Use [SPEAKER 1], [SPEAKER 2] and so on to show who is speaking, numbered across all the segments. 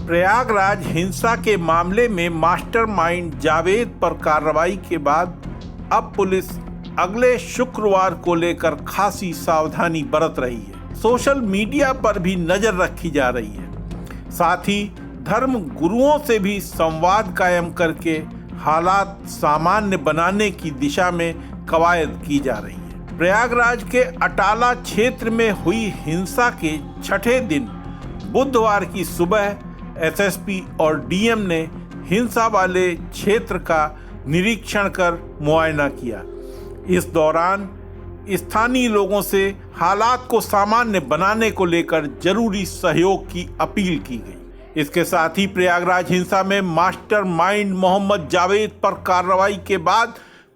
[SPEAKER 1] प्रयागराज हिंसा के मामले में मास्टरमाइंड जावेद पर कार्रवाई के बाद अब पुलिस अगले शुक्रवार को लेकर खासी सावधानी बरत रही है। सोशल मीडिया पर भी नजर रखी जा रही है। साथ ही धर्म गुरुओं से भी संवाद कायम करके हालात सामान्य बनाने की दिशा में कवायद की जा रही है। प्रयागराज के अटाला क्षेत्र में हुई हिंसा के छठे दिन बुधवार की सुबह एसएसपी और डीएम ने हिंसा वाले क्षेत्र का निरीक्षण कर मुआयना किया। इस दौरान स्थानीय लोगों से हालात को सामान्य बनाने को लेकर जरूरी सहयोग की अपील की गई। इसके साथ ही प्रयागराज हिंसा में मास्टरमाइंड मोहम्मद जावेद पर कार्रवाई के बाद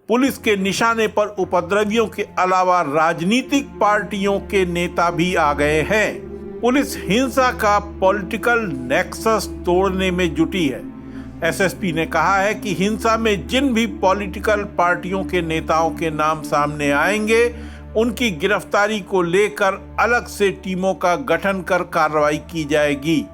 [SPEAKER 1] पुलिस के निशाने पर उपद्रवियों के अलावा राजनीतिक पार्टियों के नेता भी आ गए हैं। पुलिस हिंसा का पॉलिटिकल नेक्सस तोड़ने में जुटी है। एसएसपी ने कहा है कि हिंसा में जिन भी पॉलिटिकल पार्टियों के नेताओं के नाम सामने आएंगे उनकी गिरफ्तारी को लेकर अलग से टीमों का गठन कर कार्रवाई की जाएगी।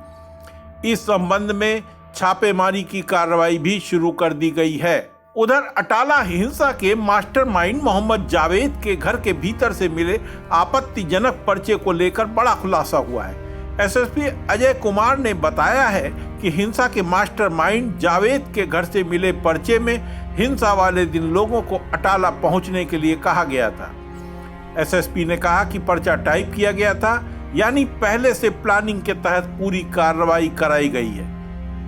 [SPEAKER 1] इस संबंध में छापेमारी की कार्रवाई भी शुरू कर दी गई है। उधर अटाला हिंसा के मास्टरमाइंड मोहम्मद जावेद के घर के भीतर से मिले आपत्तिजनक पर्चे को लेकर बड़ा खुलासा हुआ है। एसएसपी अजय कुमार ने बताया है कि हिंसा के मास्टरमाइंड जावेद के घर से मिले पर्चे में हिंसा वाले दिन लोगों को अटाला पहुंचने के लिए कहा गया था। एसएसपी ने कहा कि पर्चा टाइप किया गया था, यानी पहले से प्लानिंग के तहत पूरी कार्रवाई कराई गई है।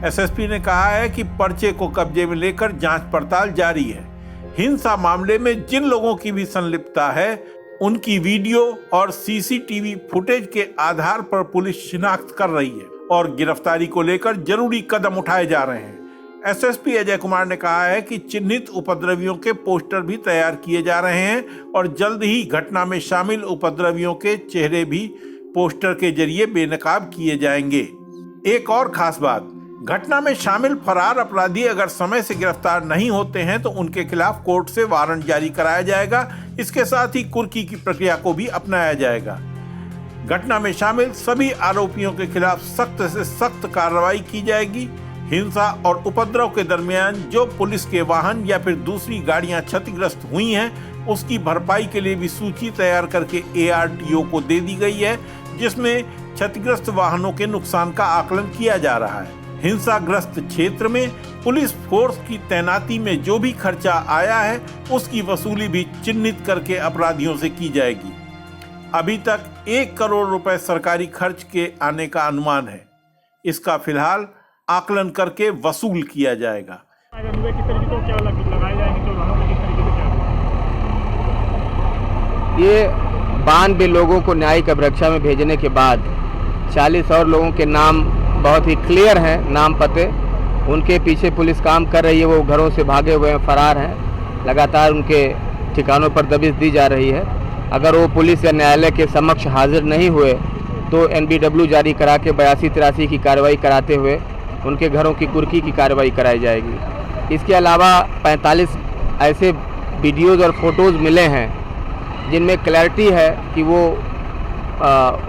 [SPEAKER 1] एसएसपी ने कहा है कि पर्चे को कब्जे में लेकर जांच पड़ताल जारी है। हिंसा मामले में जिन लोगों की भी संलिप्तता है उनकी वीडियो और सीसीटीवी फुटेज के आधार पर पुलिस शिनाख्त कर रही है और गिरफ्तारी को लेकर जरूरी कदम उठाए जा रहे हैं। एसएसपी अजय कुमार ने कहा है कि चिन्हित उपद्रवियों के पोस्टर भी तैयार किए जा रहे हैं और जल्द ही घटना में शामिल उपद्रवियों के चेहरे भी पोस्टर के जरिए बेनकाब किए जाएंगे। एक और खास बात, घटना में शामिल फरार अपराधी अगर समय से गिरफ्तार नहीं होते हैं तो उनके खिलाफ कोर्ट से वारंट जारी कराया जाएगा। इसके साथ ही कुर्की की प्रक्रिया को भी अपनाया जाएगा। घटना में शामिल सभी आरोपियों के खिलाफ सख्त से सख्त कार्रवाई की जाएगी। हिंसा और उपद्रव के दरमियान जो पुलिस के वाहन या फिर दूसरी गाड़ियां क्षतिग्रस्त हुई हैं उसकी भरपाई के लिए भी सूची तैयार करके एआरटीओ को दे दी गई है, जिसमें क्षतिग्रस्त वाहनों के नुकसान का आकलन किया जा रहा है। हिंसाग्रस्त क्षेत्र में पुलिस फोर्स की तैनाती में जो भी खर्चा आया है उसकी वसूली भी चिन्हित करके अपराधियों से की जाएगी। अभी तक 1 करोड़ रुपए सरकारी खर्च के आने का अनुमान है। इसका फिलहाल आकलन करके वसूल किया जाएगा।
[SPEAKER 2] ये 92 लोगों को न्यायिक अभिरक्षा में भेजने के बाद 40 और लोगों के नाम बहुत ही क्लियर हैं, नाम पते उनके पीछे पुलिस काम कर रही है। वो घरों से भागे हुए हैं, फरार हैं। लगातार उनके ठिकानों पर दबिश दी जा रही है। अगर वो पुलिस या न्यायालय के समक्ष हाजिर नहीं हुए तो एनबीडब्ल्यू जारी करा के 82-83 की कार्रवाई कराते हुए उनके घरों की कुर्की की कार्रवाई कराई जाएगी। इसके अलावा 45 ऐसे वीडियोज़ और फोटोज़ मिले हैं जिनमें क्लैरिटी है कि वो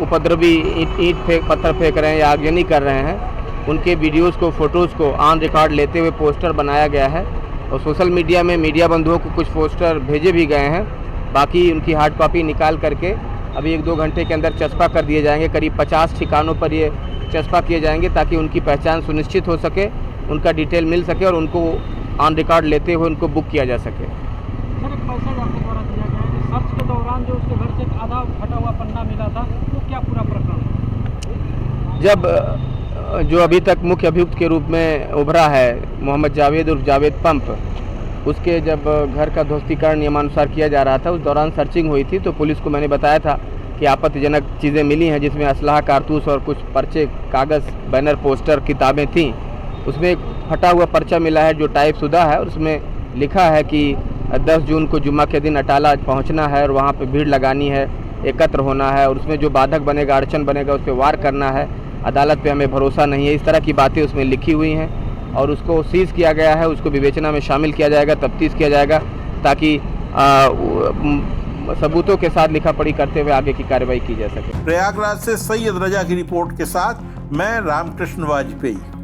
[SPEAKER 2] उपद्रवी ईंट फेंक, पत्थर फेंक रहे हैं या आगजनी कर रहे हैं। उनके वीडियोस को, फोटोज़ को ऑन रिकॉर्ड लेते हुए पोस्टर बनाया गया है और सोशल मीडिया में मीडिया बंधुओं को कुछ पोस्टर भेजे भी गए हैं। बाकी उनकी हार्ड कॉपी निकाल करके अभी 1-2 घंटे के अंदर चस्पा कर दिए जाएंगे। करीब 50 ठिकानों पर ये चस्पा किए जाएंगे ताकि उनकी पहचान सुनिश्चित हो सके, उनका डिटेल मिल सके और उनको ऑन रिकॉर्ड लेते हुए उनको बुक किया जा सके।
[SPEAKER 3] सर, एक मैसेज आपके द्वारा दिया गया है कि सर्च के दौरान जो उसके घर से एक आधा फटा हुआ पन्ना मिला था, तो क्या पूरा प्रकरण?
[SPEAKER 2] जब जो अभी तक मुख्य अभियुक्त के रूप में उभरा है मोहम्मद जावेद उर्फ जावेद पंप, उसके जब घर का ध्वस्तीकरण नियमानुसार किया जा रहा था उस दौरान सर्चिंग हुई थी तो पुलिस को मैंने बताया था कि आपत्तिजनक चीज़ें मिली हैं जिसमें असलाह, कारतूस और कुछ पर्चे, कागज़, बैनर, पोस्टर, किताबें थीं। उसमें एक फटा हुआ पर्चा मिला है जो टाइप शुदा है और उसमें लिखा है कि 10 जून को जुम्मा के दिन अटाला पहुंचना है और वहां पे भीड़ लगानी है, एकत्र होना है और उसमें जो बाधक बनेगा, अड़चन बनेगा उस पर वार करना है, अदालत पे हमें भरोसा नहीं है। इस तरह की बातें उसमें लिखी हुई हैं और उसको सीज़ किया गया है, उसको विवेचना में शामिल किया जाएगा, तफ्तीश किया जाएगा ताकि सबूतों के साथ लिखा पढ़ी करते हुए आगे की कार्रवाई की जा सके।
[SPEAKER 1] प्रयागराज से सैयद रजा की रिपोर्ट के साथ मैं रामकृष्ण वाजपेयी।